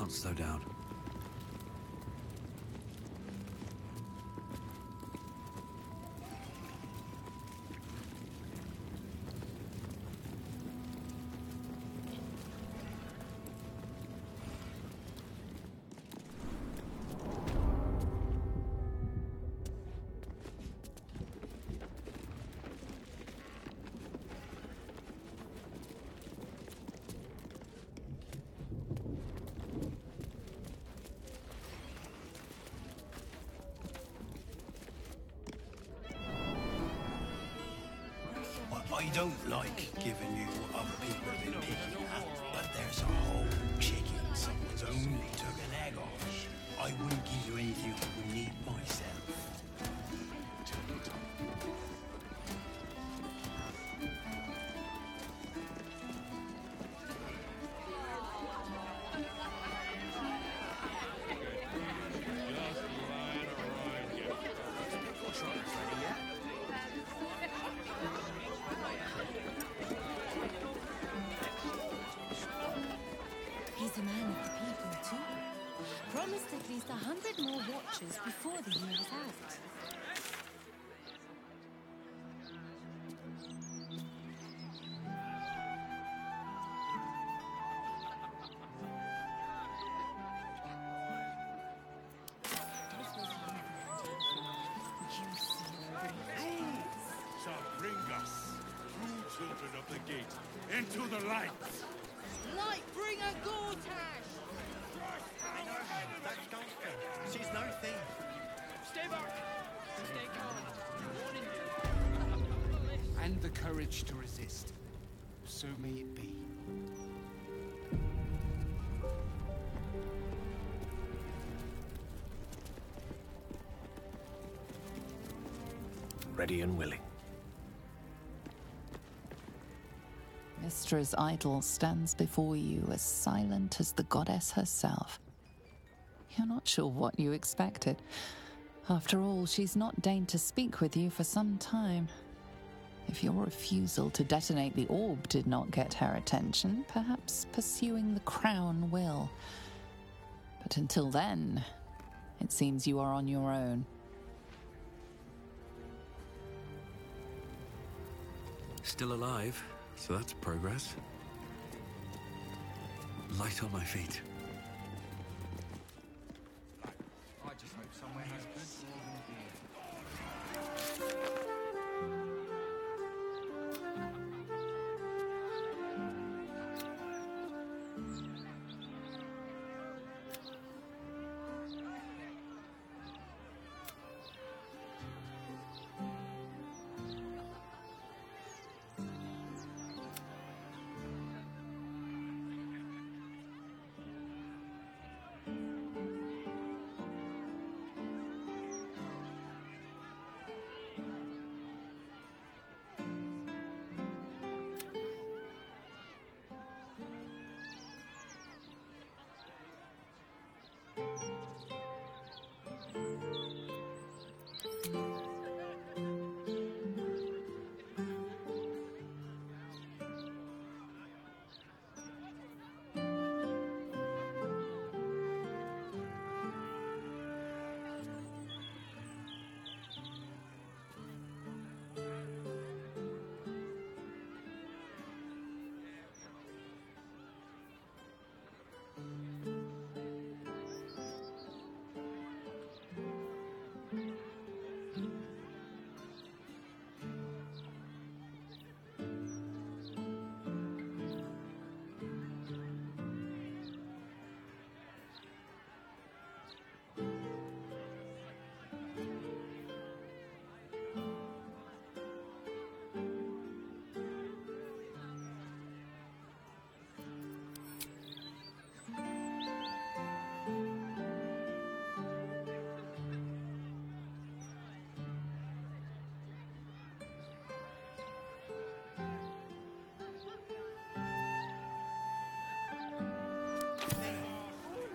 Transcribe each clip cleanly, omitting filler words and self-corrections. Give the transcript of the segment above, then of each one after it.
can't slow down. I don't like giving you what other people have been picking at, but there's a whole chicken someone's only took an egg off. I wouldn't give you anything I would need myself. He's a man of the people, too. Promised at least 100 more watches before the year is out. Shall bring us, true children of the gate, into the light. Light bringer Gortash! I know her. That's Gulfin. She's no thief. Stay back! Stay calm. Warning you. And the courage to resist. So may it be. Ready and willing. Mistra's idol stands before you as silent as the goddess herself. You're not sure what you expected. After all, she's not deigned to speak with you for some time. If your refusal to detonate the orb did not get her attention, perhaps pursuing the crown will. But until then, it seems you are on your own. Still alive, so that's progress. Light on my feet. I just hope somewhere has good northern beer.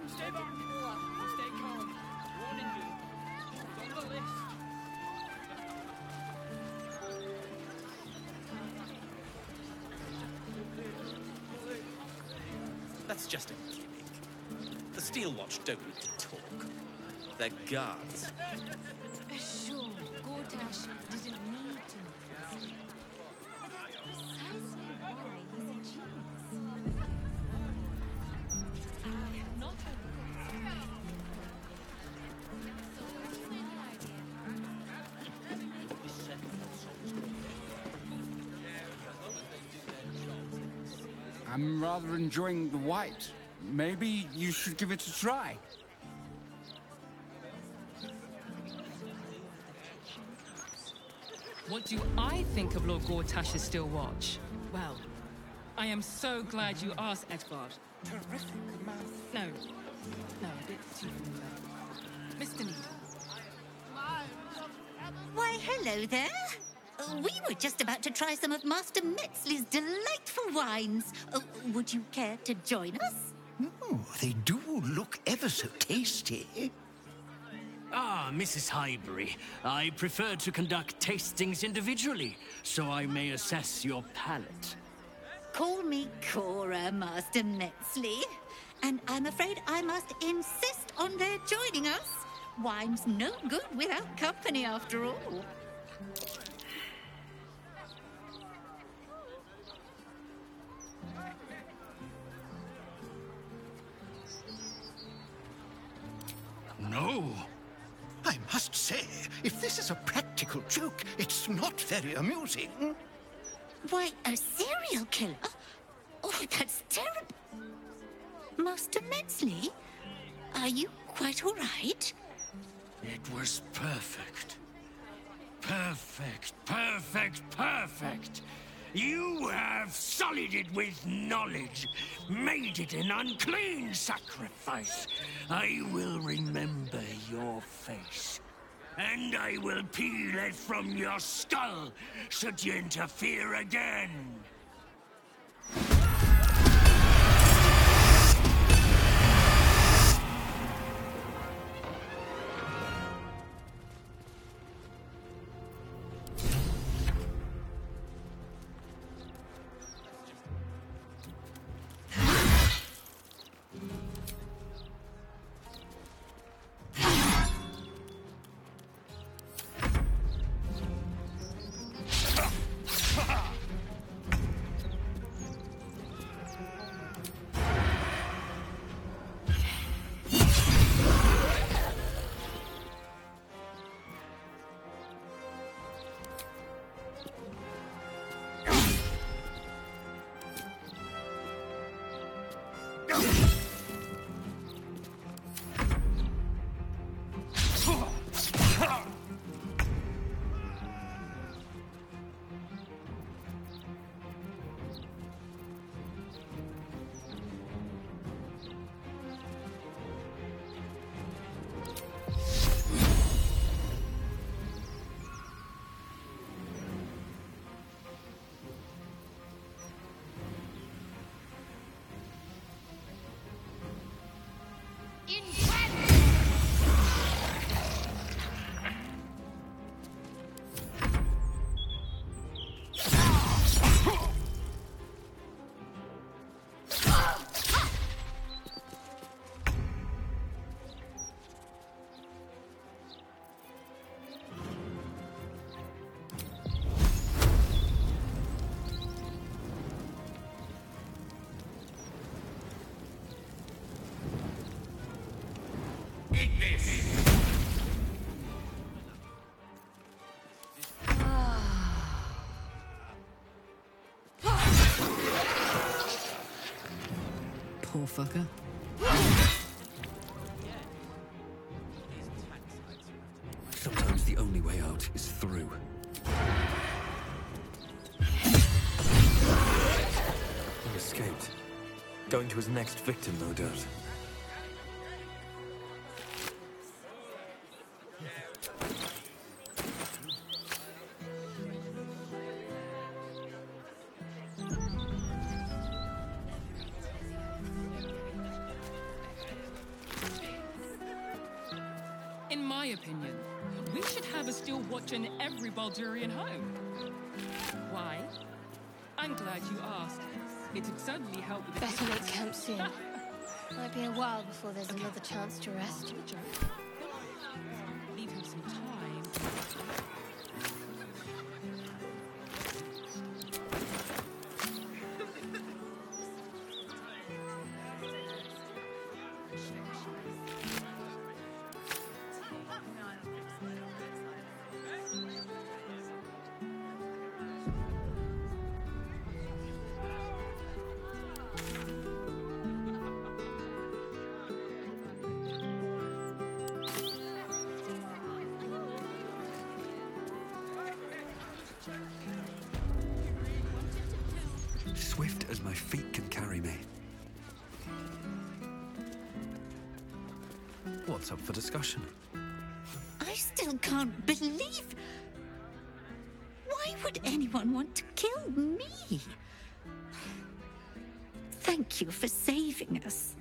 Stay back! Stay calm. Warning you. It's on the list. That's just a gimmick. The steel watch don't need to talk. They're guards. Sure, Gortash didn't need to. But that's precisely why he's a genius. Not I'm rather enjoying the white. Maybe you should give it a try. What do I think of Lord Gortash's steel watch? Well, I am so glad you asked, Edvard. Terrific, No, a bit too Mr. Needle. Why, hello there. We were just about to try some of Master Metzley's delightful wines. Would you care to join us? Oh, they do look ever so tasty. Ah, Mrs. Highbury, I prefer to conduct tastings individually, so I may assess your palate. Call me Cora, Master Metzley. And I'm afraid I must insist on their joining us. Wine's no good without company, after all. No. I must say, if this is a practical joke, it's not very amusing. Why, a serial killer? Oh, that's terrible. Master Metzley, are you quite all right? It was perfect. Perfect, perfect, perfect. You have sullied it with knowledge, made it an unclean sacrifice. I will remember your face, and I will peel it from your skull should you interfere again. Poor fucker. Sometimes the only way out is through. He escaped. Going to his next victim, no doubt. In my opinion, we should have a steel watch in every Baldurian home. Why? I'm glad you asked. It would certainly help with the Better make camp soon. Might be a while before there's another chance to rest. Leave him some time. Swift as my feet can carry me. What's up for discussion? I still can't believe... Why would anyone want to kill me? Thank you for saving us.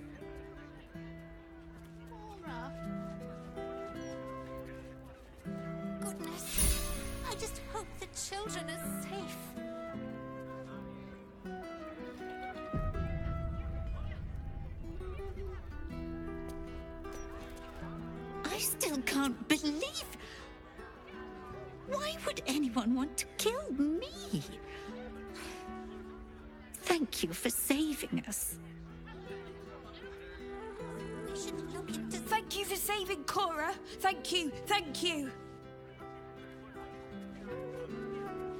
Goodness, I just hope the children are safe. I still can't believe... Why would anyone want to kill me? Thank you for saving us. We should look into... Thank you for saving Cora. Thank you, thank you.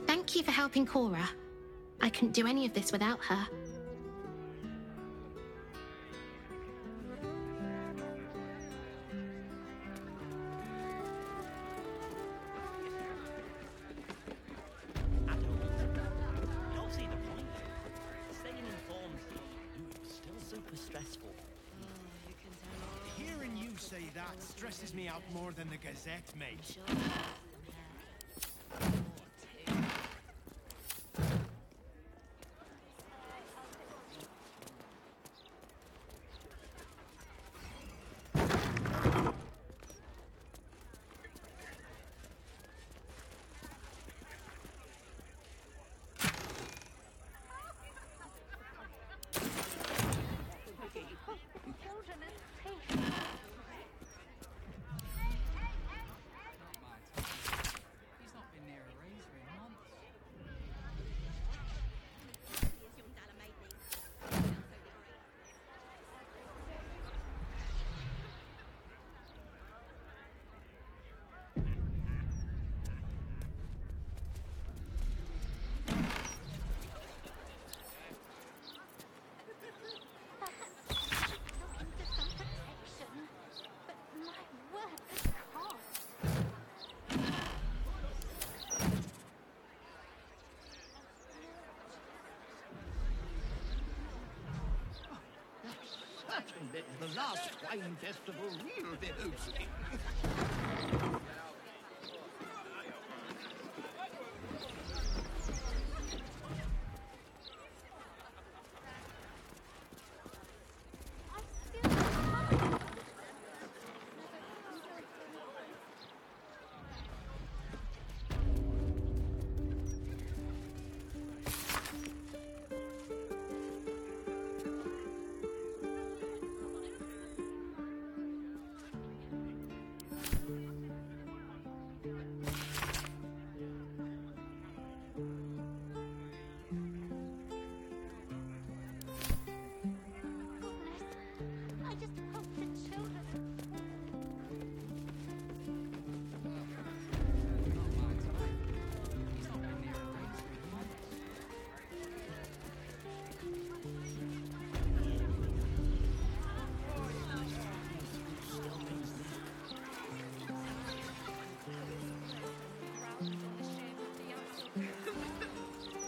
Thank you for helping Cora. I couldn't do any of this without her. Hearing you say that stresses me out more than the Gazette, mate. He's not been near a razor in months. Certainly, the last wine festival will be hosting.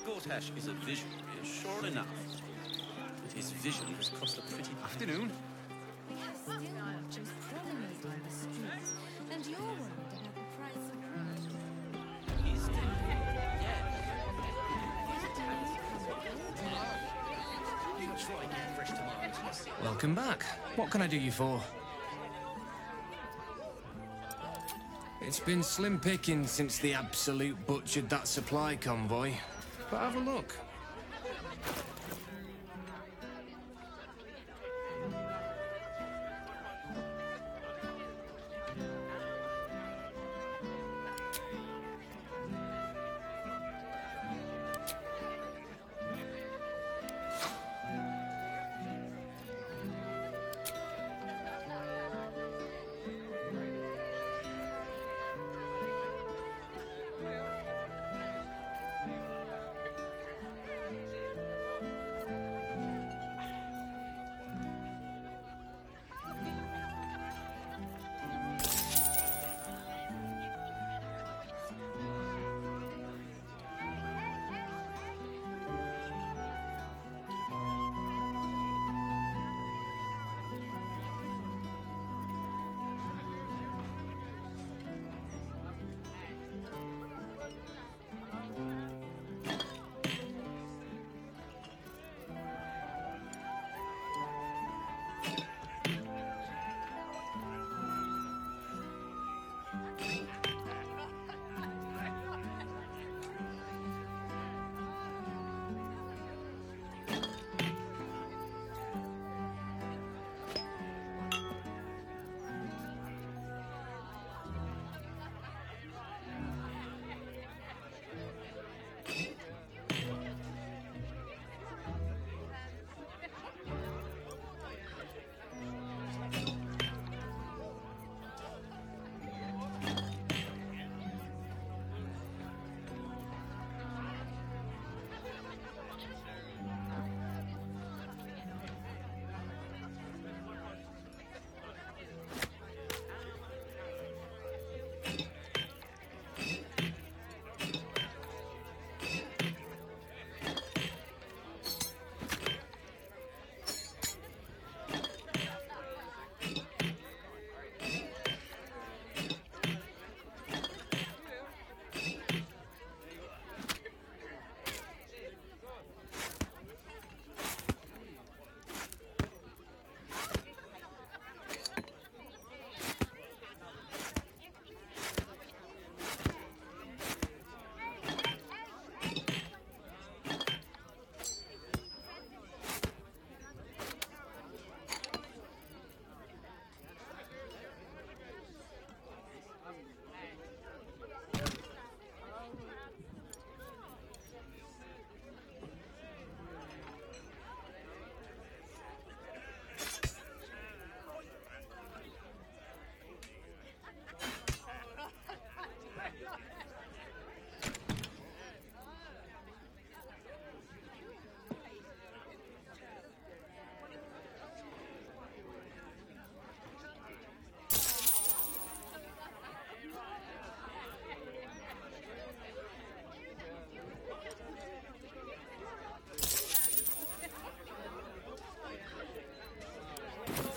Gortash is a visionary, sure enough. But his vision has cost a pretty Afternoon. We have still watchers promenading the streets, and you're worried about the price of bread. He's still Welcome back. What can I do you for? It's been slim pickings since the Absolute butchered that supply convoy. But have a look.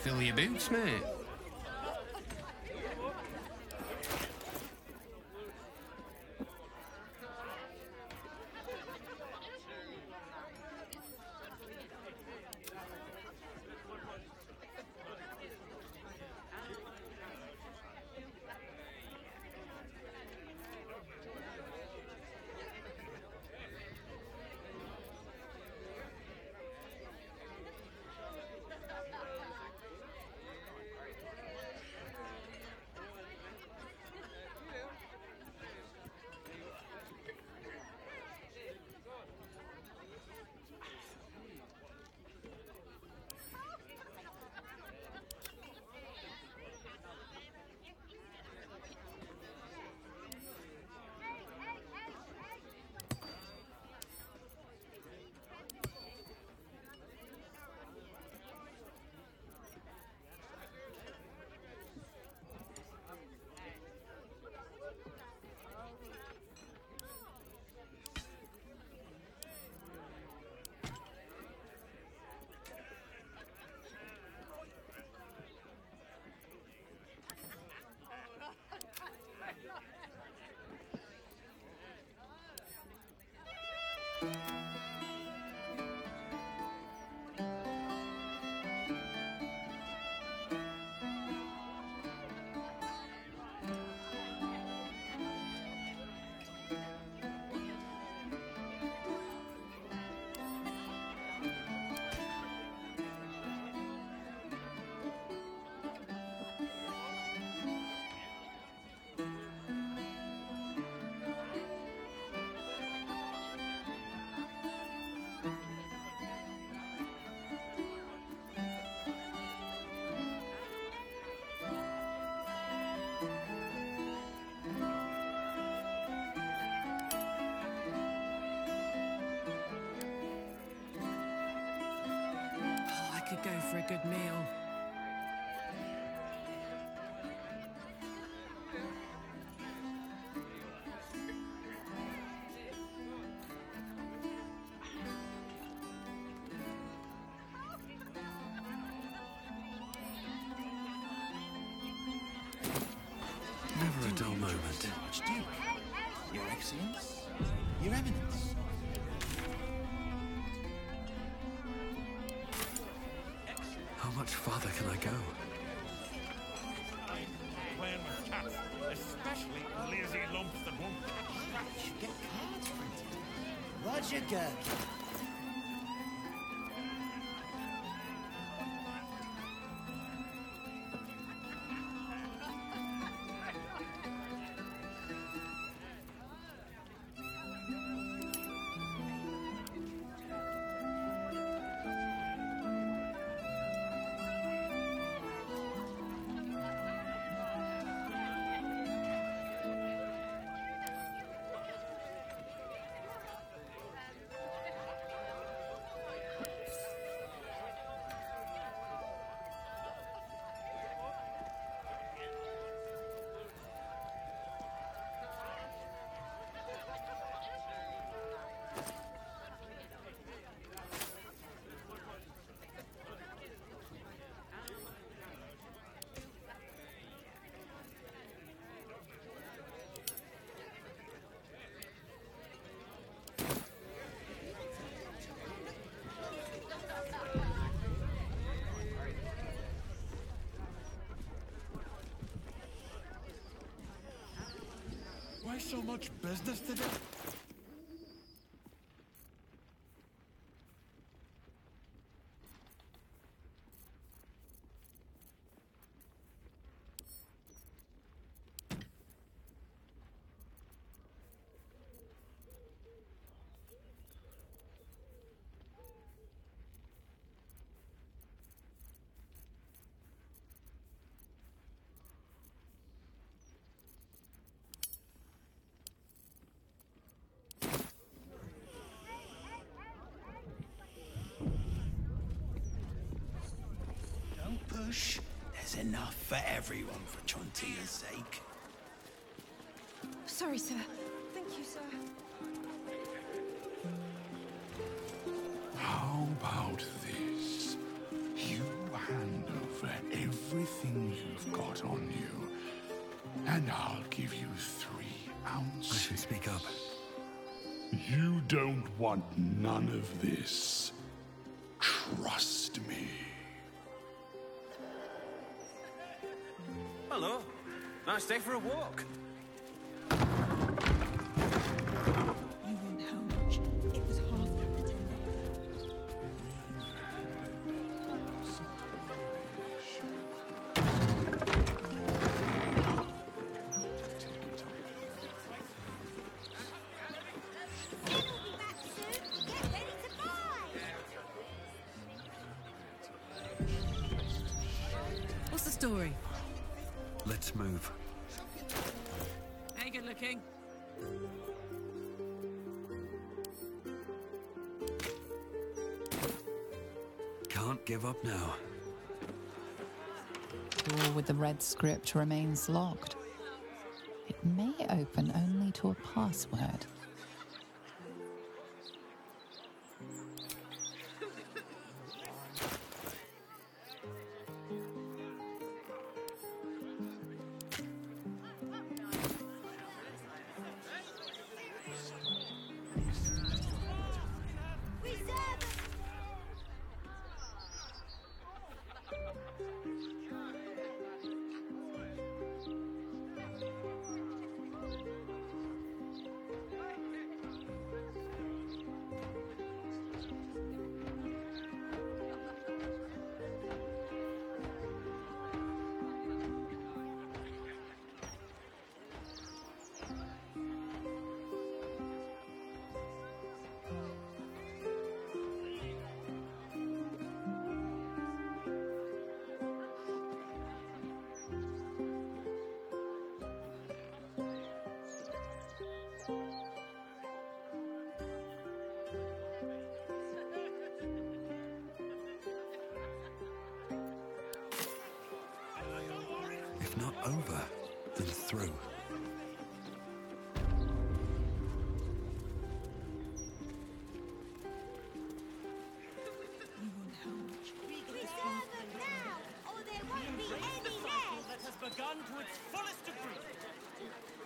Fill your boots, mate. Go for a good meal. Never a dull moment. Archduke, Your Excellence, Your Eminence. How much farther can I go? Playing with cats, especially lazy lumps that won't catch Get cards printed. Roger Gherkin. Why so much business today? Push. There's enough for everyone for Chontia's sake. Sorry, sir. Thank you, sir. How about this? You hand over and I'll give you 3 ounces. I should speak up. You don't want none of this. Trust me. Hello. Nice day for a walk. You want how much? It was half the day. What's the story? Let's move. Hey, good looking. Can't give up now. Door with the red script remains locked. It may open only to a password. If not over, then through. That has begun to its fullest degree.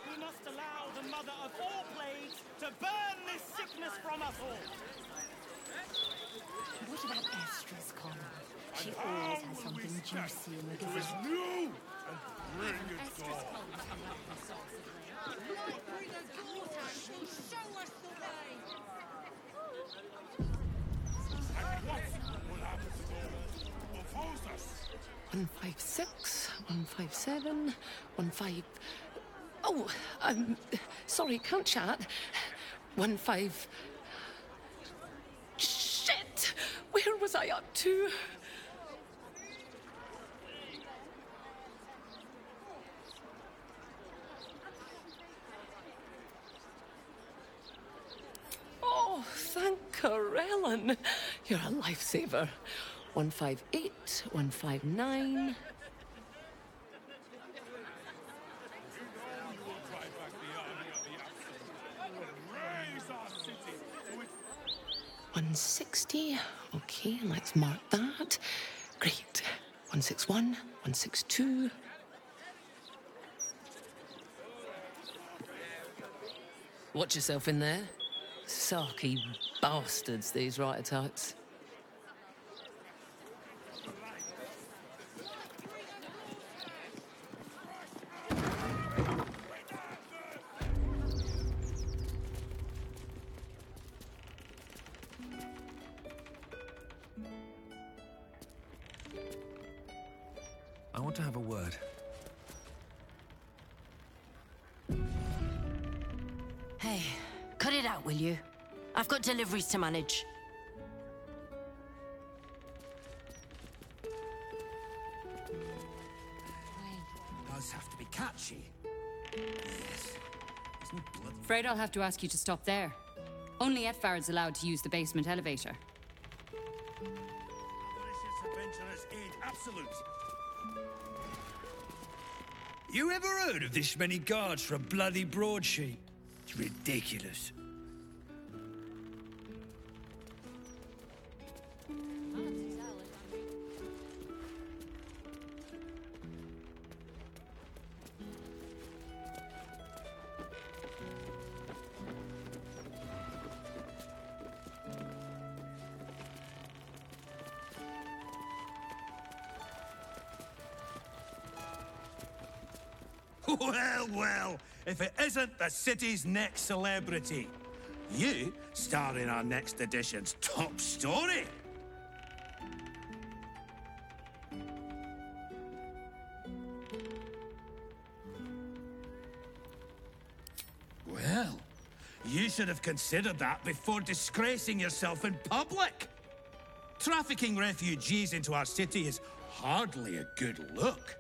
We must allow the mother of all plagues to burn this sickness from us all. What about Estra's collar? She always has something juicy in the gazette. You and bring it on. Bring a daughter, she'll show us the way. And what will happen to those who oppose us? 156, 157, 15. Oh, sorry, can't chat. 15. Shit! Where was I up to? Oh, thank Corellin. You're a lifesaver. 158, 159. Raise our city to its 160. Okay, let's mark that. Great. 161, 162. Watch yourself in there. Sarky bastards, these writer-types. I want to have a word. Hey, cut it out, will you? I've got deliveries to manage. Does have to be catchy. Yes. There's no blood. Afraid I'll have to ask you to stop there. Only Etfard's allowed to use the basement elevator. Malicious adventurers aid absolute. You ever heard of this many guards for a bloody broadsheet? It's ridiculous. Well, well, if it isn't the city's next celebrity. You star in our next edition's top story. Well, you should have considered that before disgracing yourself in public. Trafficking refugees into our city is hardly a good look.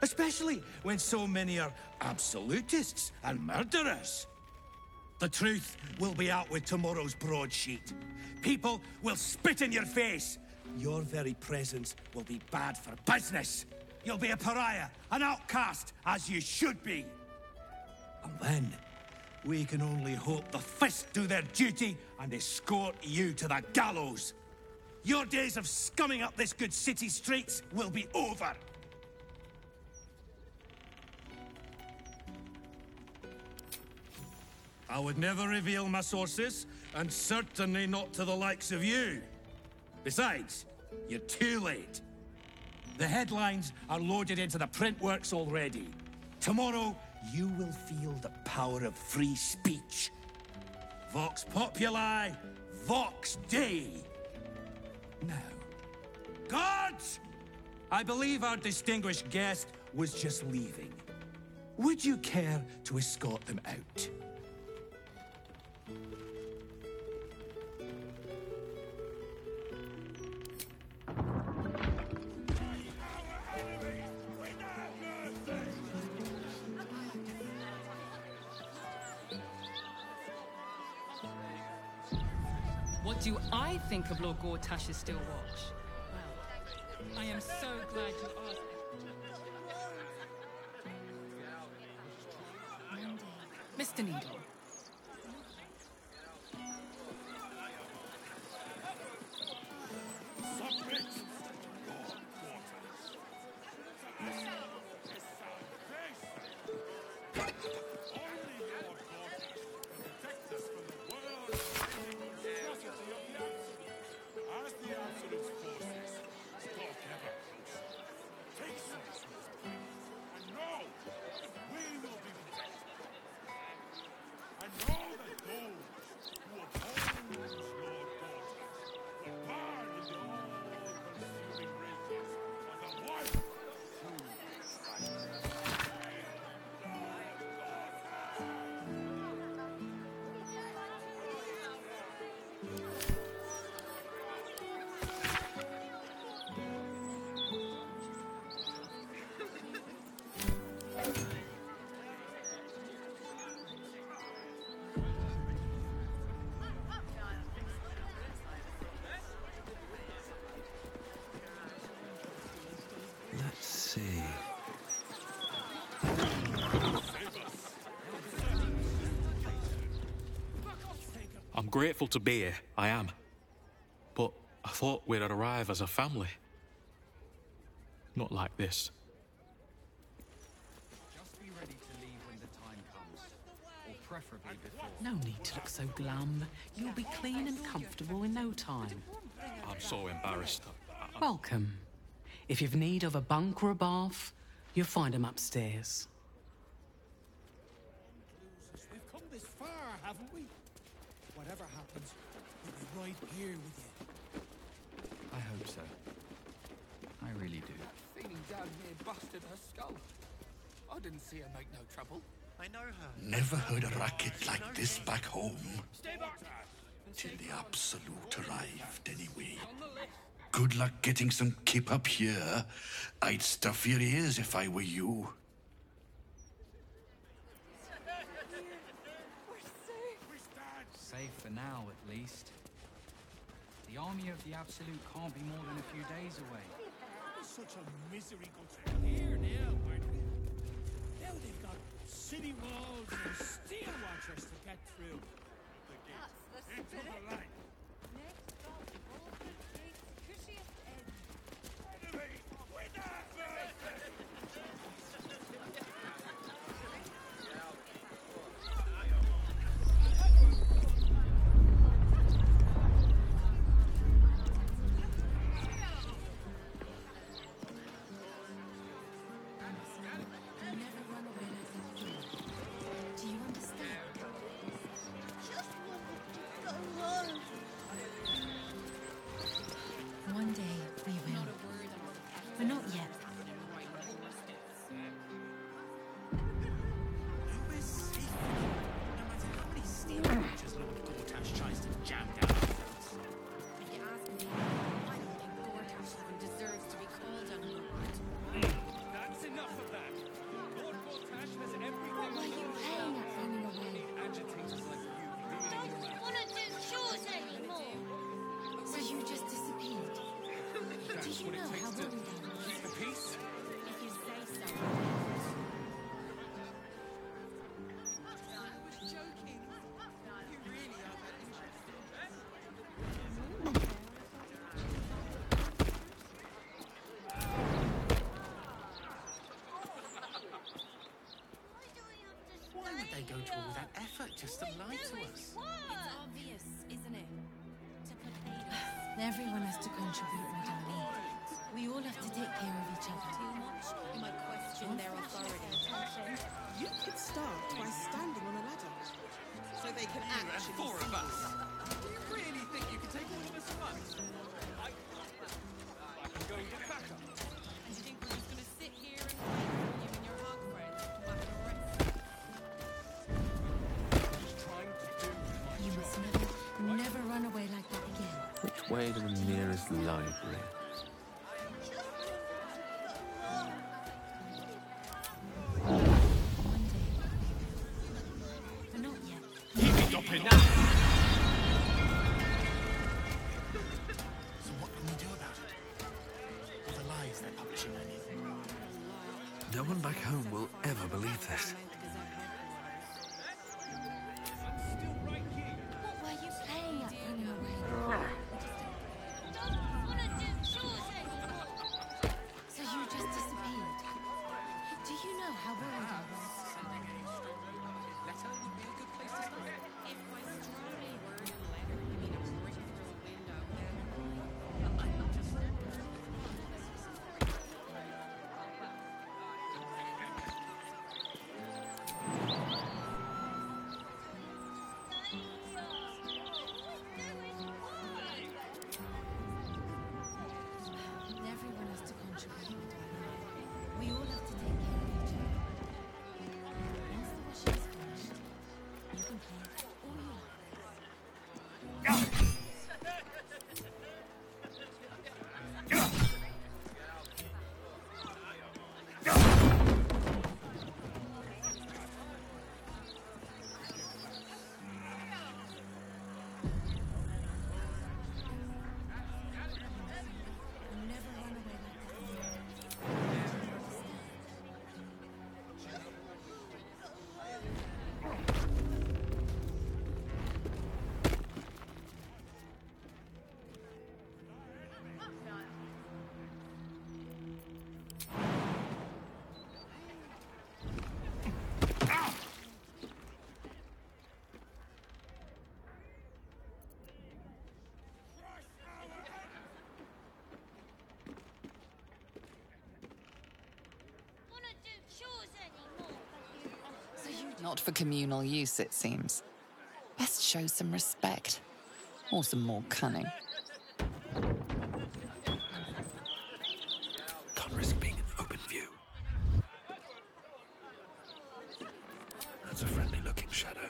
Especially when so many are absolutists and murderers. The truth will be out with tomorrow's broadsheet. People will spit in your face. Your very presence will be bad for business. You'll be a pariah, an outcast, as you should be. And then, we can only hope the fist do their duty and escort you to the gallows. Your days of scumming up this good city streets will be over. I would never reveal my sources, and certainly not to the likes of you. Besides, you're too late. The headlines are loaded into the print works already. Tomorrow, you will feel the power of free speech. Vox Populi, Vox Dei. Now, guards! I believe our distinguished guest was just leaving. Would you care to escort them out? What do I think of Lord Gortash's still watch? Well, I am so glad you asked. Mr. Needle. Let's see. I'm grateful to be here, I am. But I thought we'd arrive as a family. Not like this. Just be ready to leave when the time comes. Or preferably before. No need to look so glum. You'll be clean and comfortable in no time. I'm so embarrassed. Welcome. If you've need of a bunk or a bath, you'll find them upstairs. We've come this far, haven't we? Whatever happens, we'll be right here with you. I hope so. I really do. Feeling down here busted her skull. I didn't see her make no trouble. I know her. Never heard a racket like this back home. Stay back! Till the Absolute arrived, anyway. Good luck getting some kip up here. I'd stuff your ears if I were you. Safe for now, at least. The army of the Absolute can't be more than a few days away. Such a misery going here now, aren't we? Now they've got city walls and steel watchers to get through. That's the spirit. Into the light. Next stop, Baldur Gate's cushiest end. Enemy, with that! Never run away like that. what it know takes how to worried I was? keep the peace. If you say so. I was joking. You really are that Why would they go to all that effort just to lie to us? It's obvious, isn't it? To placate us. Everyone has to contribute, my darling. We all have to take care of each other. Too much, you might question their authority. You could start by standing on a ladder, so they can and actually four see of us. you. Do you really think you can take all of us at once? I can go and get backup. And you think we're just going to sit here and wait for you and your hug friends to come back and arrest us? Just trying to do my You job. must never run away like that again. Which way to the nearest library? But not yet. Stop it now! So what can we do about it? All the lies they're publishing, I mean. No one back home will ever believe this. What were you playing at running away? So you just disappeared. Do you know how worried I was? Letter would be a good place to start. If by strongly worded letter you mean a brick through a window, everyone has to contribute. We all have to take care of each other. Once the washing is finished, you can play all you never run away like that. So you Not for communal use, it seems. Best show some respect. Or some more cunning. Can't risk being in open view. That's a friendly-looking shadow.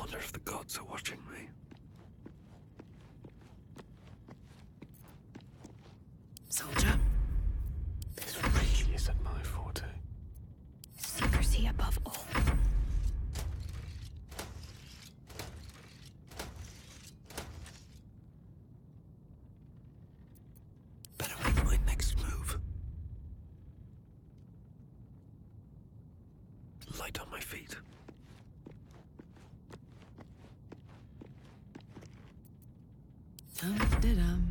wonder if the gods are watching me. Soldier. This really isn't my forte. Secrecy above all. Better make my next move. Light on my feet. Dum-de-dum.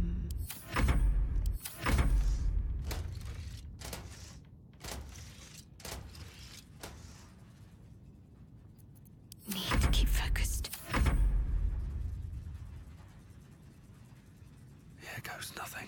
Need to keep focused. Here goes nothing.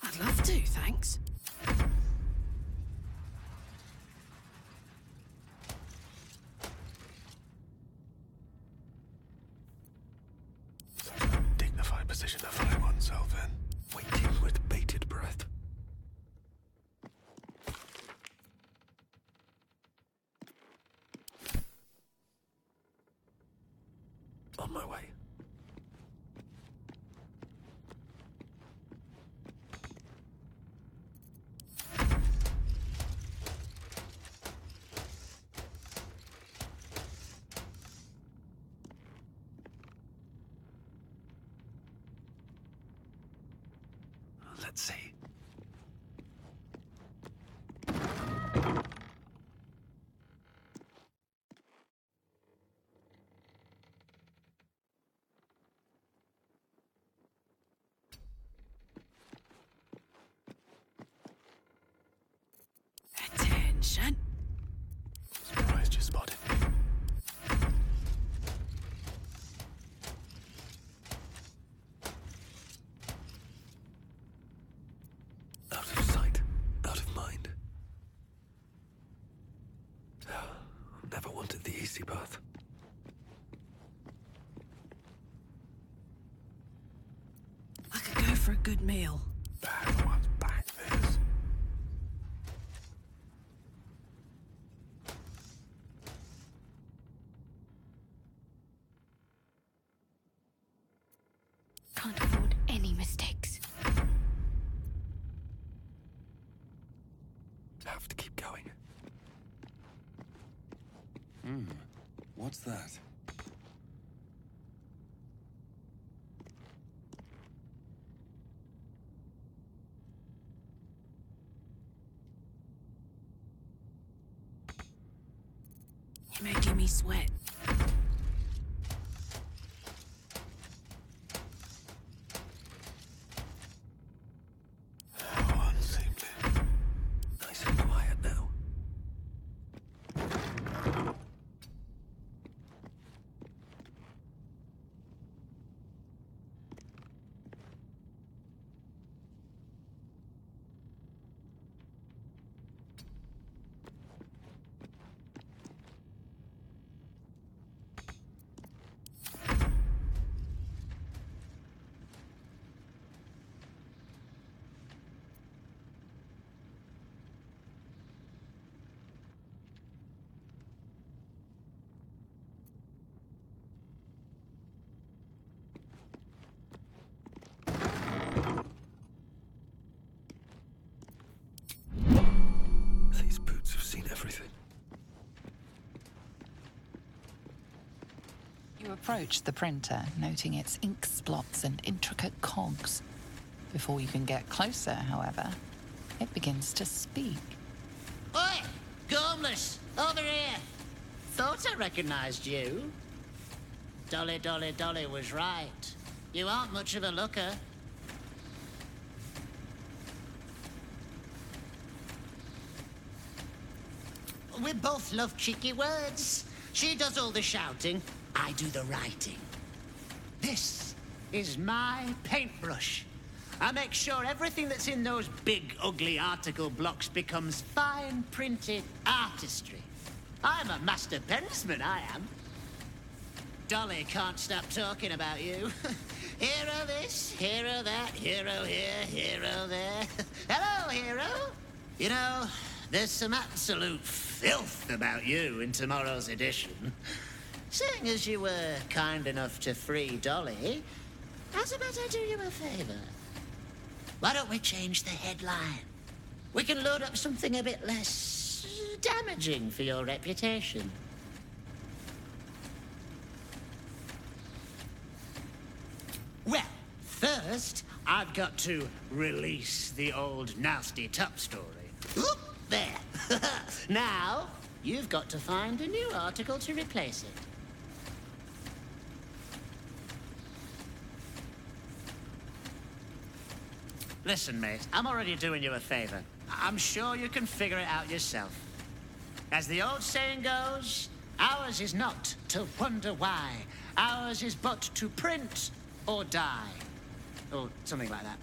I'd love to, thanks. Such a dignified position to find oneself in. Waiting with bated breath. On my way. Let's see. Attention. Surprised you spotted me. Out of sight, out of mind. Never wanted the easy path. I could go for a good meal. Bad one's back this. Can't afford any mistakes. Have to keep going. What's that? You're making me sweat. How unseemly. Nice and quiet now. These boots have seen everything. You approach the printer, noting its ink splots and intricate cogs. Before you can get closer, however, it begins to speak. Oi! Gormless! Over here! Thought I recognized you. Dolly, Dolly, Dolly was right. You aren't much of a looker. We both love cheeky words. She does all the shouting, I do the writing. This is my paintbrush. I make sure everything that's in those big, ugly article blocks becomes fine-printed artistry. I'm a master pensman, I am. Dolly can't stop talking about you. Hero this, hero that, hero here, hero there. Hello, hero. You know, there's some absolute filth about you in tomorrow's edition. Seeing as you were kind enough to free Dolly, how's about I do you a favor? Why don't we change the headline? We can load up something a bit less damaging for your reputation. Well, first, I've got to release the old nasty top story. Oop, there. Now, you've got to find a new article to replace it. Listen, mate, I'm already doing you a favor. I'm sure you can figure it out yourself. As the old saying goes, ours is not to wonder why. Ours is but to print or die. Or something like that.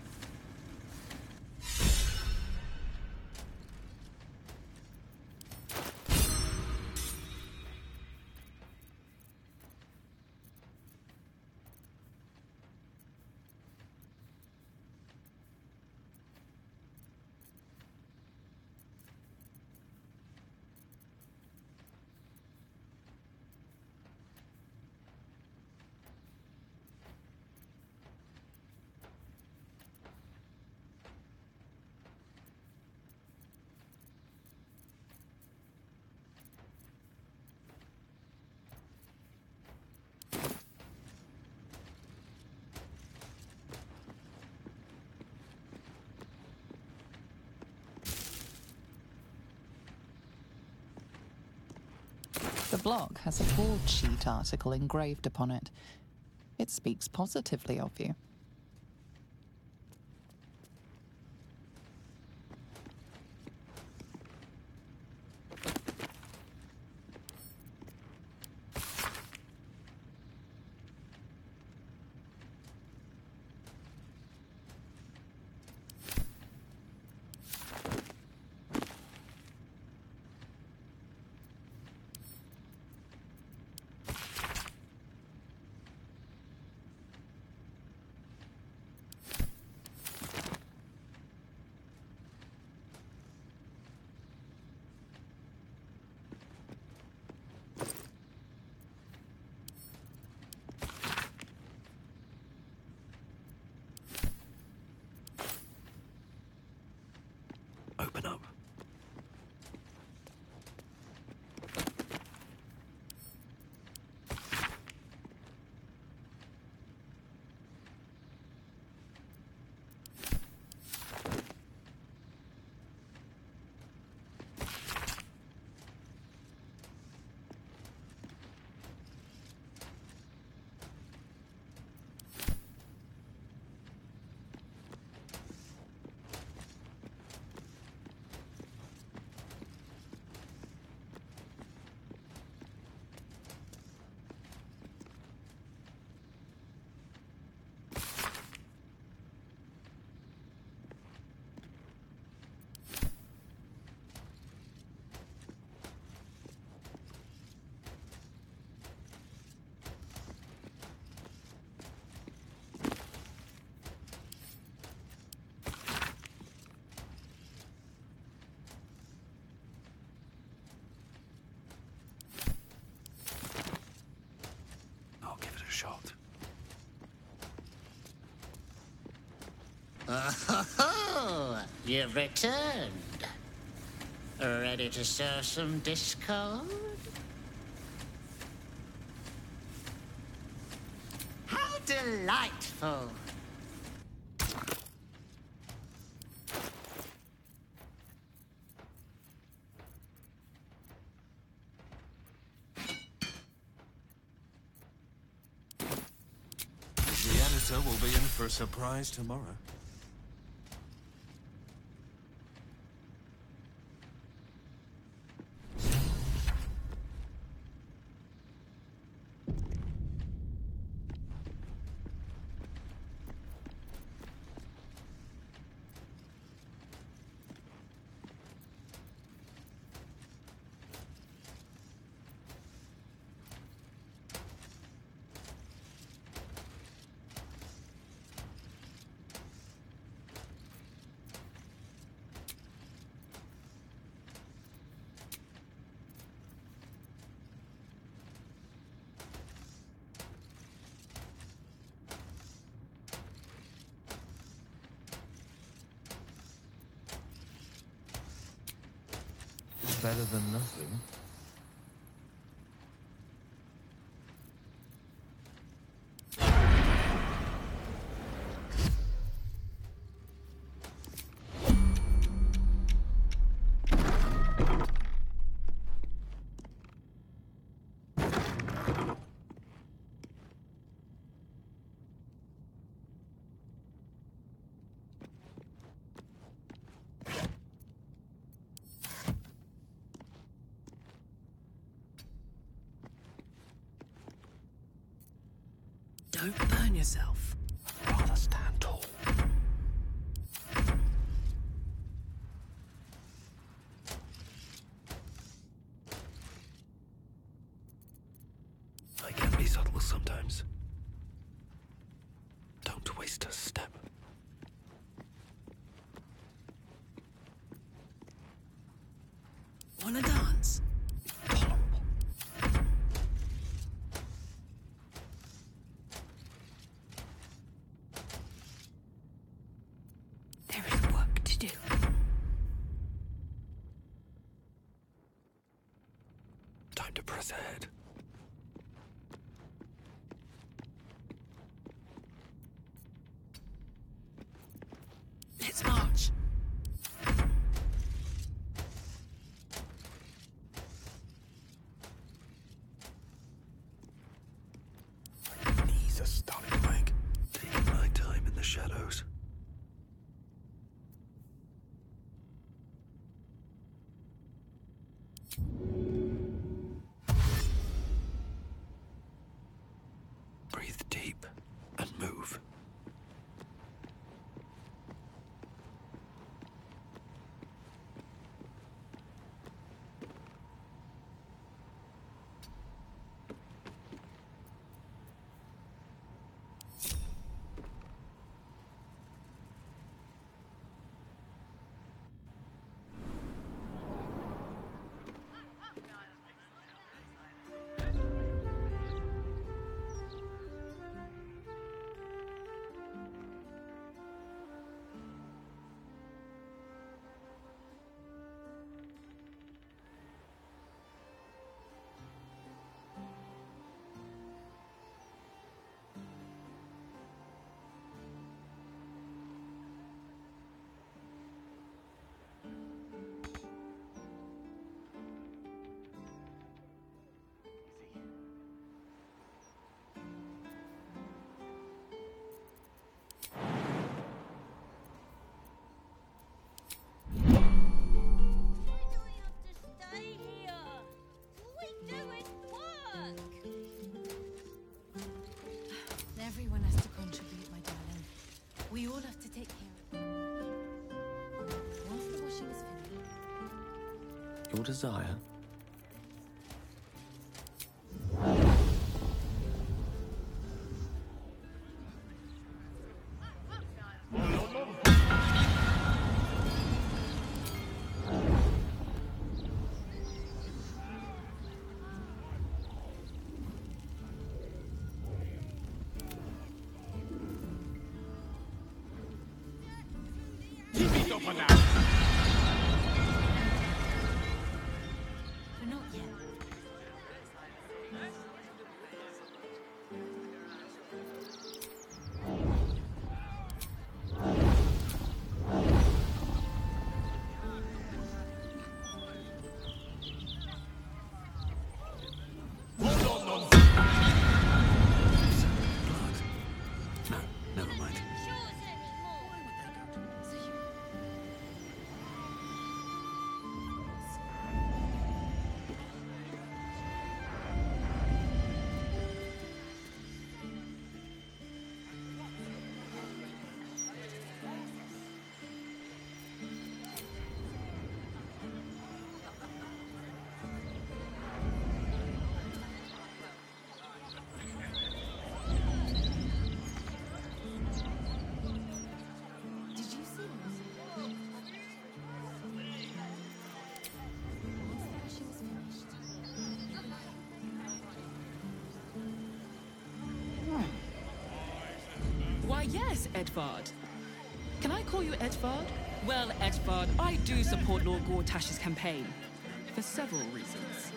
The block has a broadsheet article engraved upon it. It speaks positively of you. Open up. Shot. Oh, you've returned. Ready to sow some discord? How delightful. The editor will be in for a surprise tomorrow. Better than nothing. Don't burn yourself. Rather stand tall. I can be subtle sometimes. Don't waste a step. Wanna dance? There is work to do. Time to press ahead. Let's march. My knees are starting to ache. Taking my time in the shadows. Breathe deep and move. Everyone has to contribute, my darling. We all have to take care of it. Once the washing is finished. Your desire? But not yet. No, never mind. Why, yes, Edvard. Can I call you Edvard? Well, Edvard, I do support Lord Gortash's campaign. for several reasons.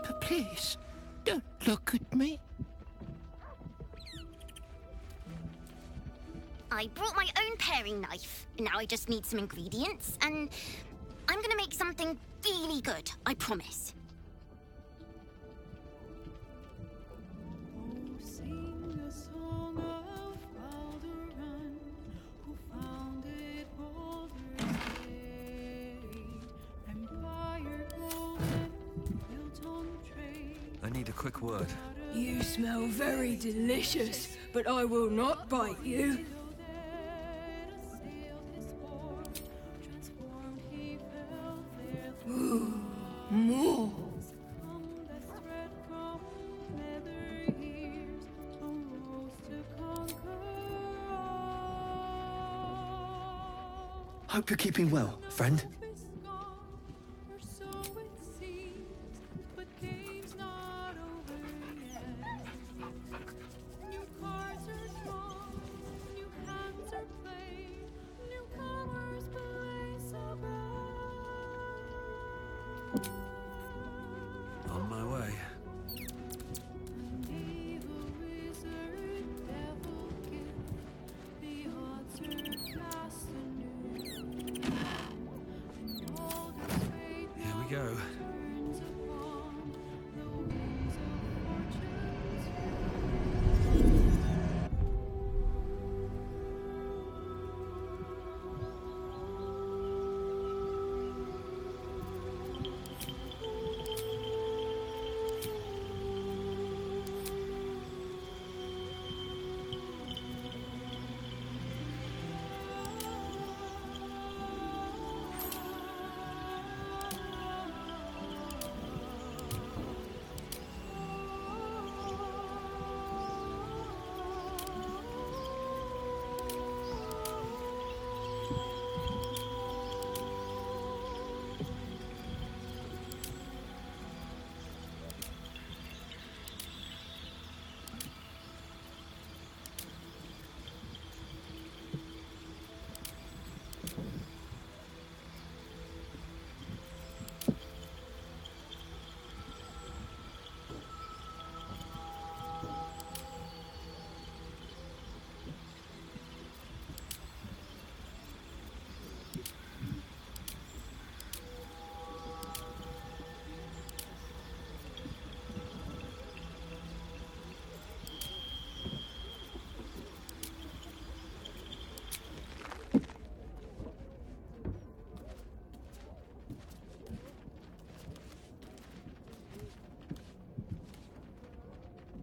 But please, don't look at me. I brought my own paring knife. Now I just need some ingredients, and I'm gonna make something really good, I promise. Sing a song of Baldur, who founded Baldur's Gate. Empire golden, built on trade. I need a quick word. You smell very delicious, but I will not bite you. Ooh, more. Hope you're keeping well, friend. On my way. Here we go.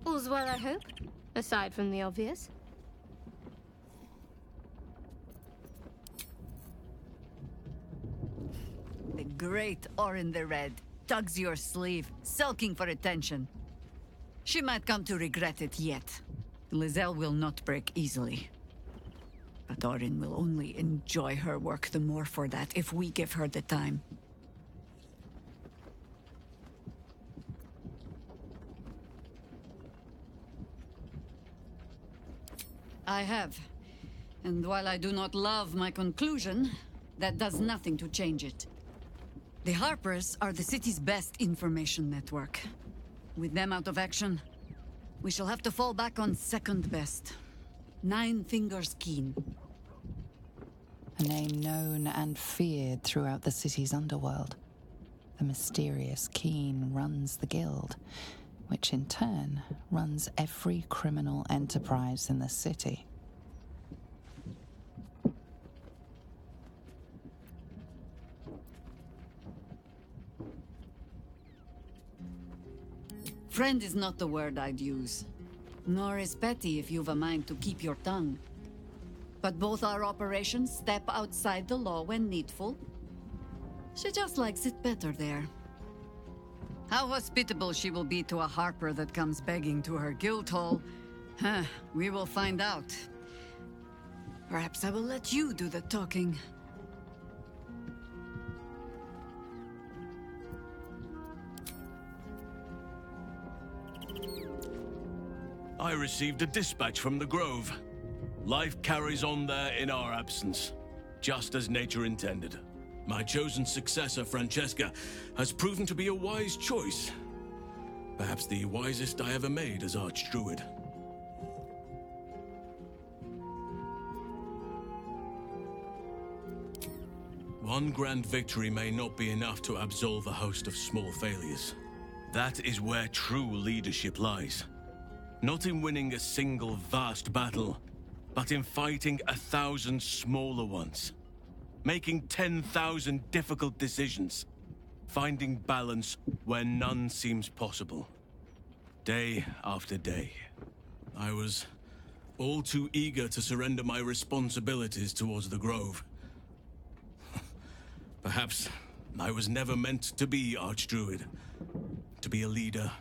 All's well, I hope, aside from the obvious. The great Orin the Red tugs your sleeve, sulking for attention. She might come to regret it yet. Lizelle will not break easily. But Orin will only enjoy her work the more for that if we give her the time. I have. And while I do not love my conclusion, that does nothing to change it. The Harpers are the city's best information network. With them out of action, we shall have to fall back on second best. Nine Fingers Keen. A name known and feared throughout the city's underworld. The mysterious Keen runs the guild, which in turn runs every criminal enterprise in the city. Friend is not the word I'd use. nor is petty if you've a mind to keep your tongue. But both our operations step outside the law when needful. She just likes it better there. How hospitable she will be to a harper that comes begging to her guild hall, we will find out. Perhaps I will let you do the talking. I received a dispatch from the Grove. Life carries on there in our absence, just as nature intended. My chosen successor, Francesca, has proven to be a wise choice. Perhaps the wisest I ever made as Archdruid. One grand victory may not be enough to absolve a host of small failures. That is where true leadership lies. Not in winning a single vast battle, but in fighting 1,000 smaller ones. Making 10,000 difficult decisions. Finding balance where none seems possible. Day after day. I was all too eager to surrender my responsibilities towards the Grove. Perhaps I was never meant to be Archdruid. To be a leader.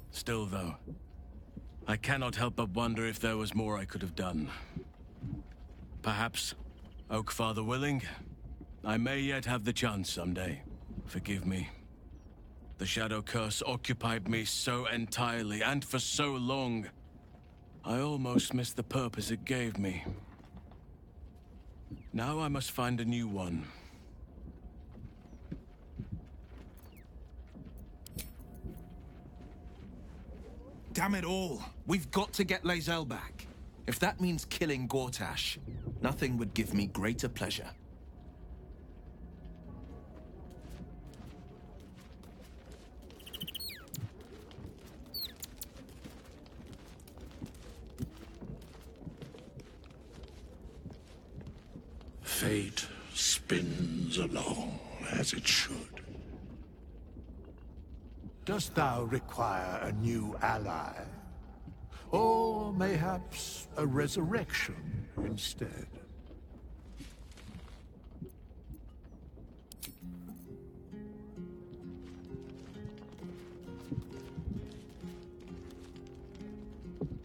Still, though, I cannot help but wonder if there was more I could have done. Perhaps, Oakfather willing, I may yet have the chance someday. Forgive me. The Shadow Curse occupied me so entirely and for so long, I almost missed the purpose it gave me. Now I must find a new one. Damn it all! We've got to get Lae'zel back. If that means killing Gortash, nothing would give me greater pleasure. Fate spins along as it should. Dost thou require a new ally? Or mayhaps a resurrection instead?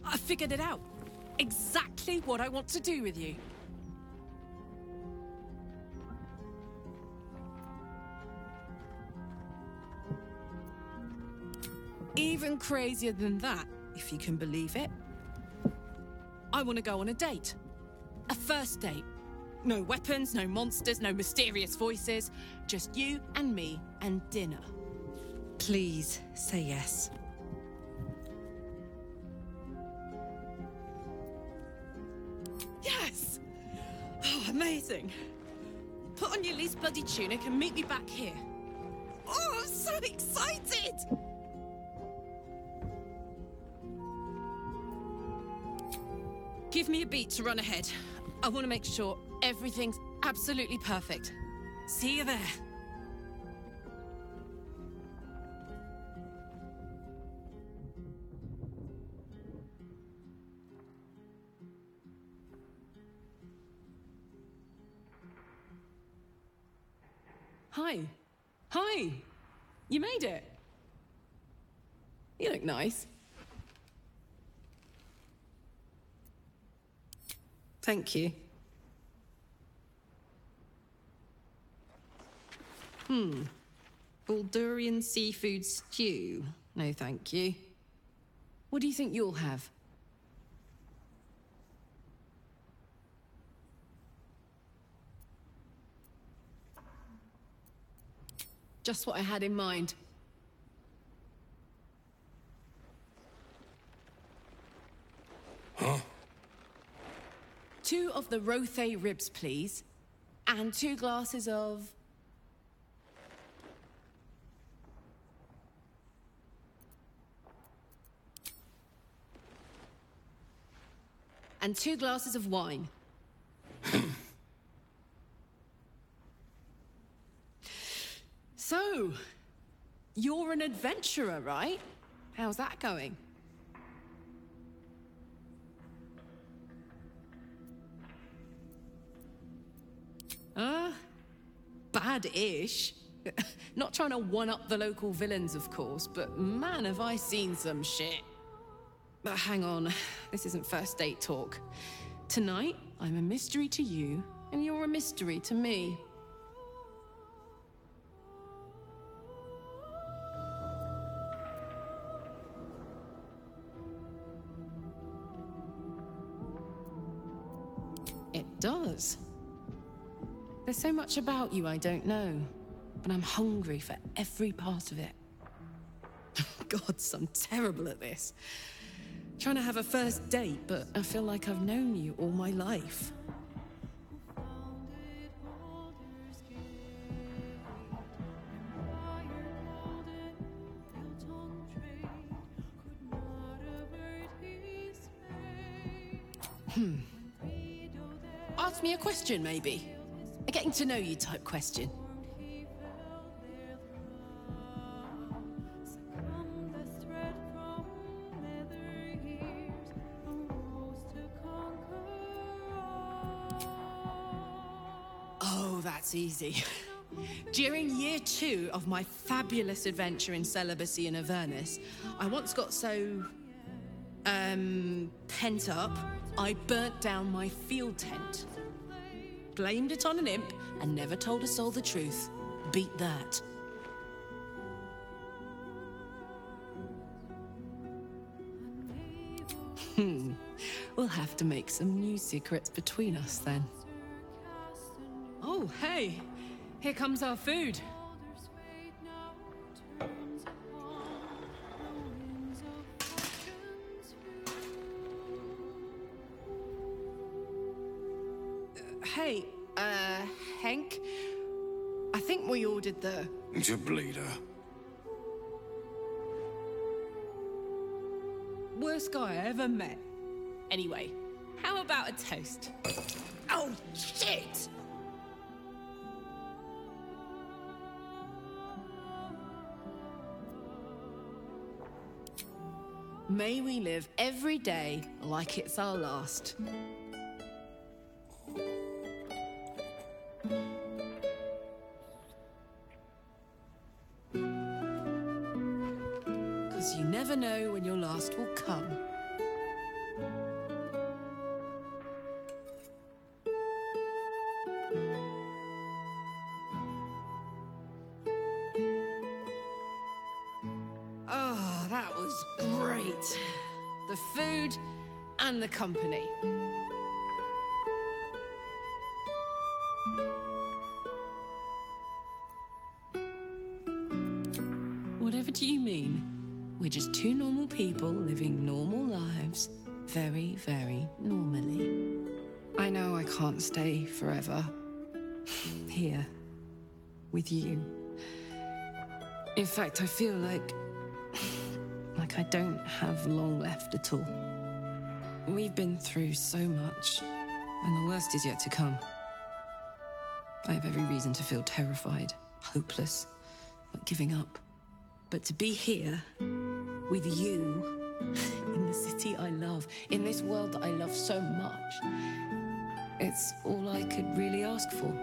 I figured it out. Exactly what I want to do with you. Even crazier than that, if you can believe it. I want to go on a date. A first date. No weapons, no monsters, no mysterious voices. Just you and me and dinner. Please say yes. Yes! Oh, amazing. Put on your least bloody tunic and meet me back here. Oh, I'm so excited! Give me a beat to run ahead. I want to make sure everything's absolutely perfect. See you there. Hi. Hi. You made it. You look nice. Thank you. Baldurian seafood stew. No, thank you. What do you think you'll have? Just what I had in mind. Huh? 2 of the Rothe ribs, please. And 2 glasses of... and 2 glasses of wine. So, you're an adventurer, right? How's that going? Bad-ish. Not trying to one-up the local villains, of course, but man, have I seen some shit. But hang on, this isn't first date talk. Tonight, I'm a mystery to you, and you're a mystery to me. It does. There's so much about you I don't know, but I'm hungry for every part of it. Gods, I'm terrible at this. Trying to have a first date, but I feel like I've known you all my life. Ask me a question, maybe. A getting to know you type question. Oh, that's easy. During year 2 of my fabulous adventure in celibacy in Avernus, I once got so pent up, I burnt down my field tent. Blamed it on an imp and never told a soul the truth. Beat that. We'll have to make some new secrets between us then. Oh, hey! Here comes our food. Hey, Henk? I think we ordered the... The bleeder. worst guy I ever met. Anyway, how about a toast? Oh, shit! May we live every day like it's our last. Because you never know when your last will come. Oh, that was great. The food and the company. Whatever do you mean? We're just two normal people living normal lives, very, very normally. I know I can't stay forever here with you. In fact, I feel like I don't have long left at all. We've been through so much, and the worst is yet to come. I have every reason to feel terrified, hopeless, like giving up. But to be here, with you, in the city I love, in this world that I love so much, it's all I could really ask for.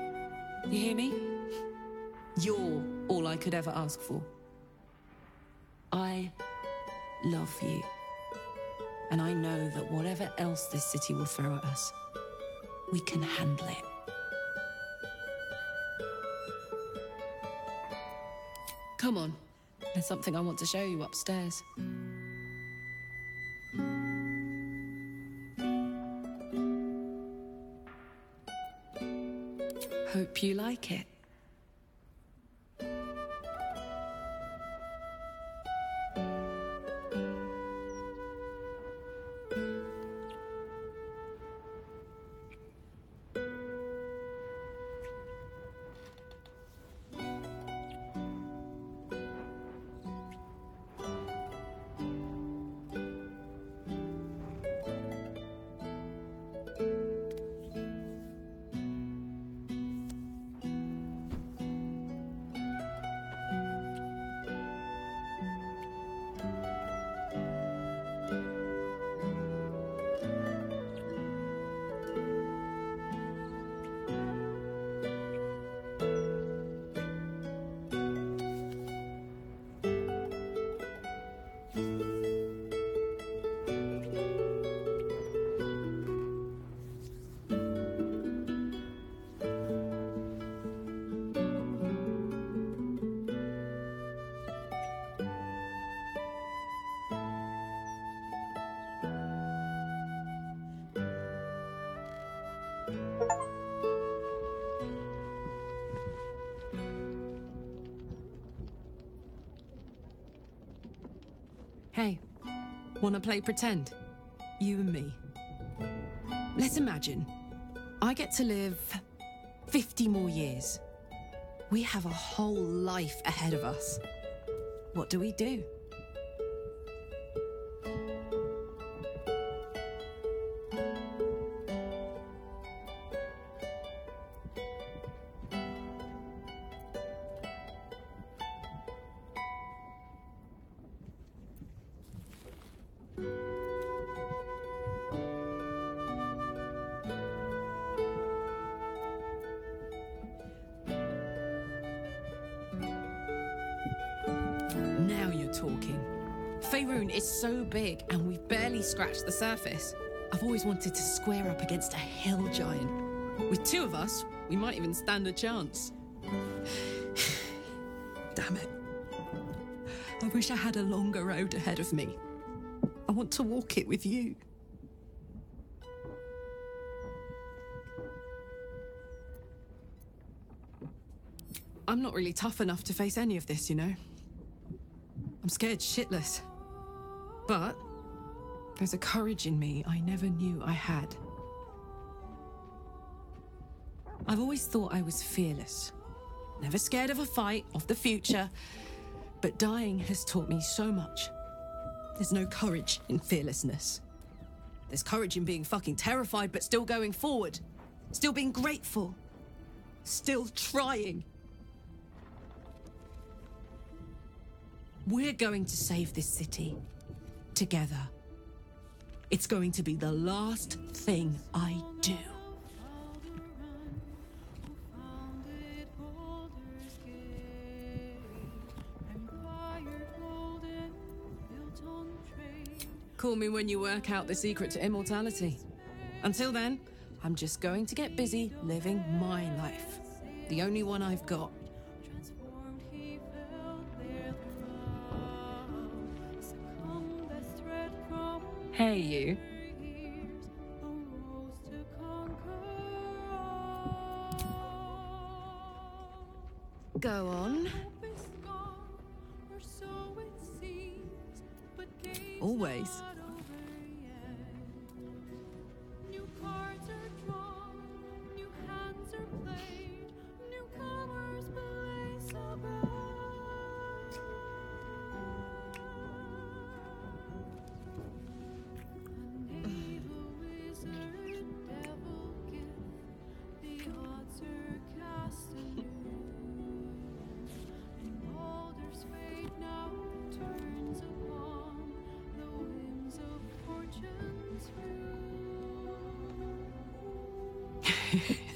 You hear me? You're all I could ever ask for. I love you. And I know that whatever else this city will throw at us, we can handle it. Come on. There's something I want to show you upstairs. Hope you like it. Hey, wanna play pretend? You and me. Let's imagine I get to live 50 more years. We have a whole life ahead of us. What do we do? Now you're talking. Faerun is so big and we've barely scratched the surface. I've always wanted to square up against a hill giant. With two of us, we might even stand a chance. Damn it. I wish I had a longer road ahead of me. I want to walk it with you. I'm not really tough enough to face any of this, you know. I'm scared shitless. But there's a courage in me I never knew I had. I've always thought I was fearless. Never scared of a fight, of the future. But dying has taught me so much. There's no courage in fearlessness. There's courage in being fucking terrified, but still going forward. Still being grateful. Still trying. We're going to save this city. Together. It's going to be the last thing I do. Call me when you work out the secret to immortality. Until then, I'm just going to get busy living my life. The only one I've got. Hey, you. Go on. Always.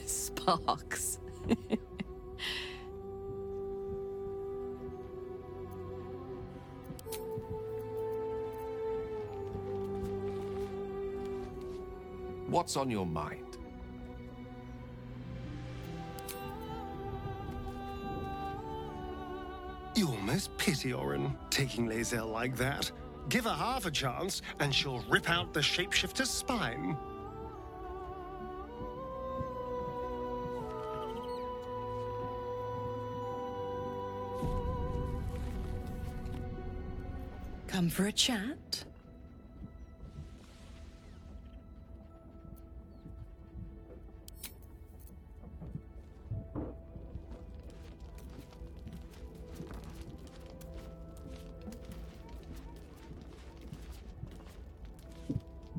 Sparks. What's on your mind? You almost pity Orin, taking Lae'zel like that. Give her half a chance, and she'll rip out the shapeshifter's spine. Come for a chat?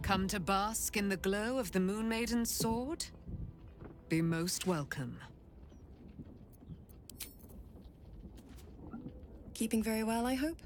Come to bask in the glow of the Moon Maiden's sword? Be most welcome. Keeping very well, I hope?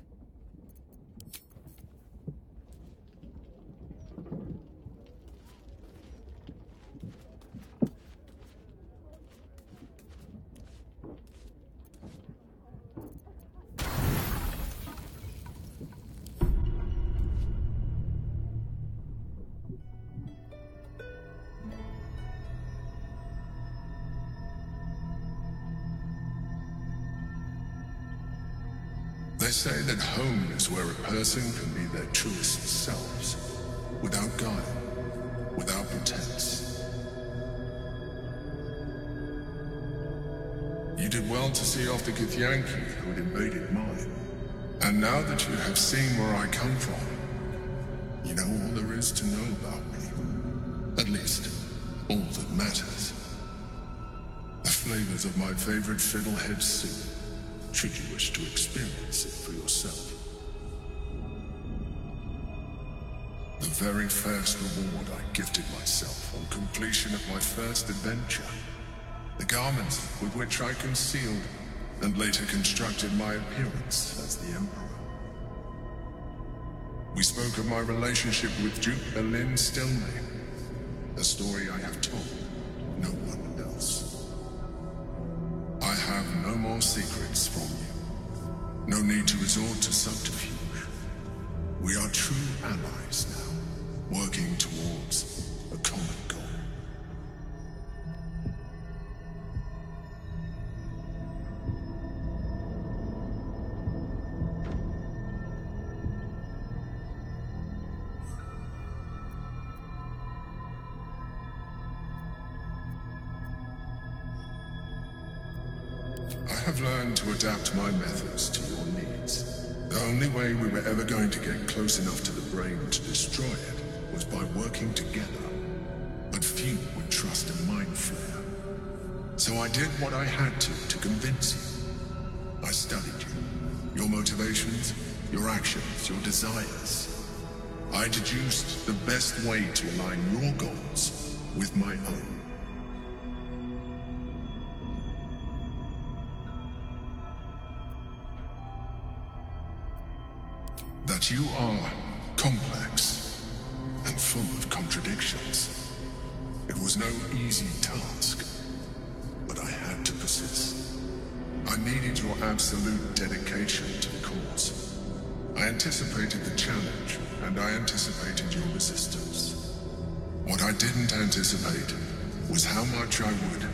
They say that home is where a person can be their truest selves, without guile, without pretense. You did well to see off the Githyanki who had invaded mine. And now that you have seen where I come from, you know all there is to know about me. At least, all that matters. The flavors of my favorite fiddlehead soup, should you wish to experience it for yourself. The very first reward I gifted myself on completion of my first adventure. The garments with which I concealed and later constructed my appearance as the Emperor. We spoke of my relationship with Duke Larian Studios, a story I have told no one else. I have no more secrets from you. No need to resort to subterfuge. We are true allies now, working towards a common goal. I have learned to adapt my methods to your needs. The only way we were ever going to get close enough to the brain to destroy it was by working together. But few would trust a mind flayer. So I did what I had to convince you. I studied you, your motivations, your actions, your desires. I deduced the best way to align your goals with my own. That you are complex and full of contradictions. It was no easy task, but I had to persist. I needed your absolute dedication to the cause. I anticipated the challenge, and I anticipated your resistance. What I didn't anticipate was how much I would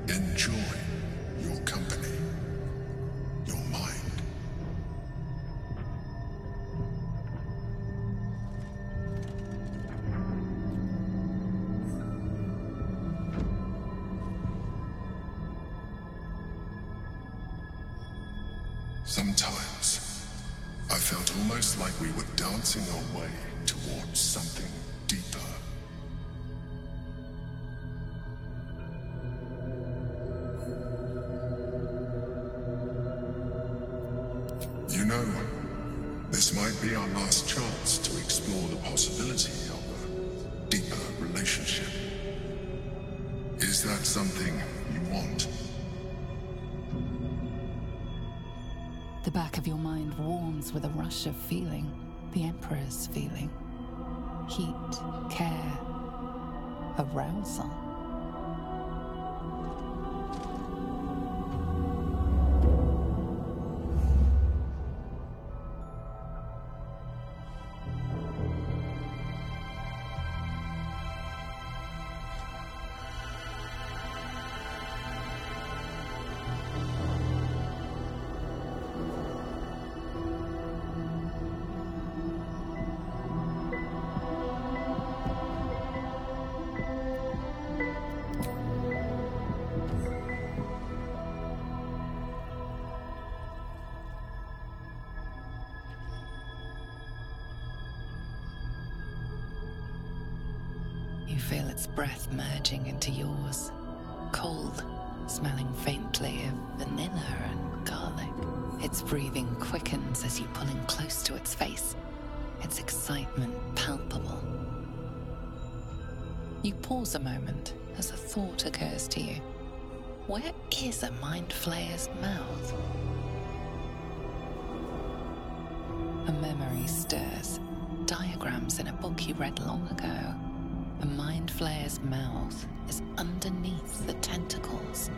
enjoy your company, your mind. Sometimes, I felt almost like we were dancing our way towards something deeper. You know, this might be our last chance to explore the possibility of a deeper relationship. Is that something you want? The back of your mind warms with a rush of feeling, the Emperor's feeling. Heat, care, arousal. You feel its breath merging into yours. Cold, smelling faintly of vanilla and garlic. Its breathing quickens as you pull in close to its face, its excitement palpable. You pause a moment as a thought occurs to you. Where is a mind flayer's mouth? A memory stirs. Diagrams in a book you read long ago. The mind flayer's mouth is underneath the tentacles.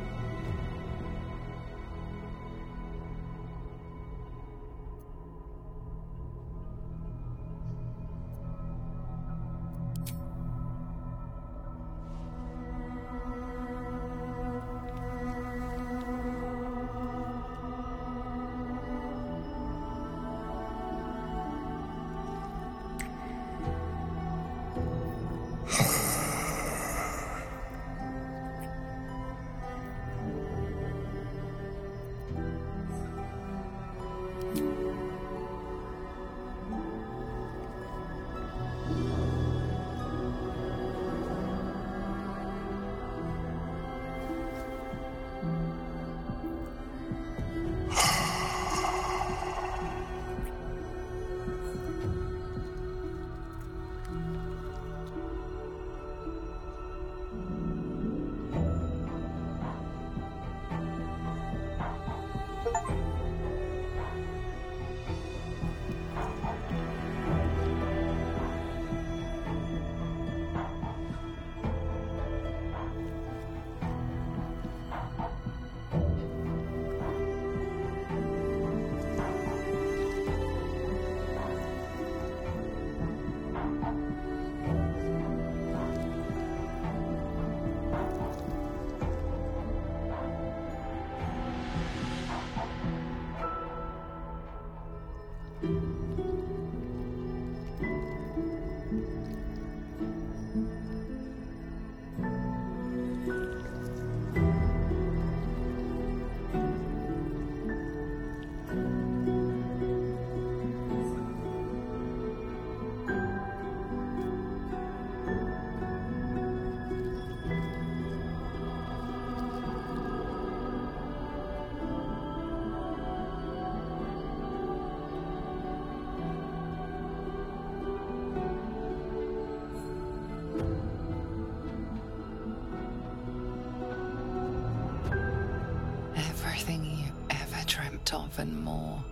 Everything you ever dreamt of and more.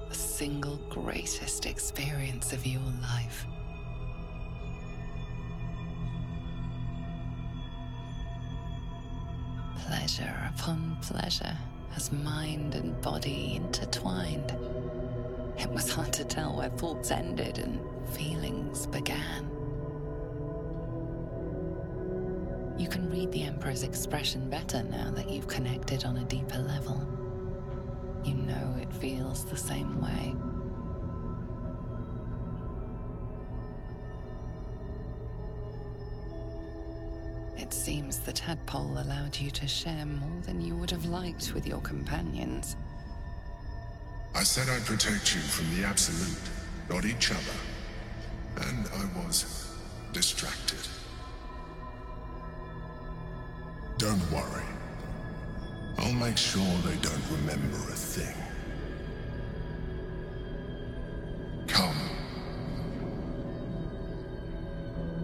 The single greatest experience of your life. Pleasure upon pleasure, as mind and body intertwined. It was hard to tell where thoughts ended and feelings began. You can read the Emperor's expression better now that you've connected on a deeper level. You know it feels the same way. It seems the tadpole allowed you to share more than you would have liked with your companions. I said I'd protect you from the Absolute, not each other. And I was distracted. Don't worry. I'll make sure they don't remember a thing. Come.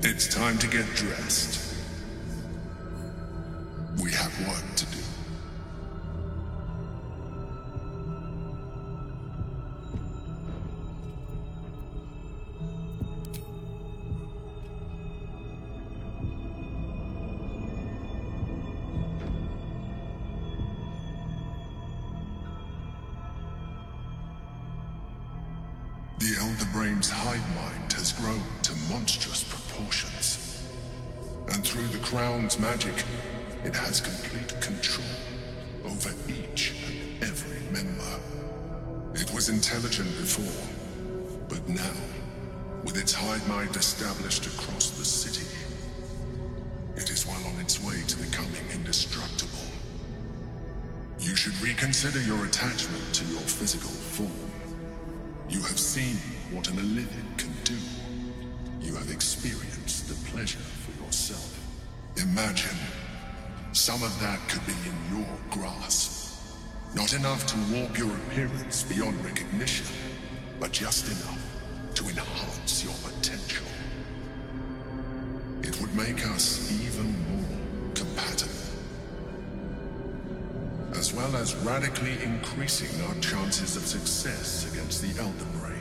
It's time to get dressed. We have work to do. The Elder Brain's hive mind has grown to monstrous proportions. And through the Crown's magic, it has complete control over each and every member. It was intelligent before, but now, with its hive mind established across the city, it is well on its way to becoming indestructible. You should reconsider your attachment to your physical form. You have seen what an Illithid can do. You have experienced the pleasure for yourself. Imagine, some of that could be in your grasp. Not enough to warp your appearance beyond recognition, but just enough to enhance your potential. It would make us even more compatible, as well as radically increasing our chances of success against the Elder Brain.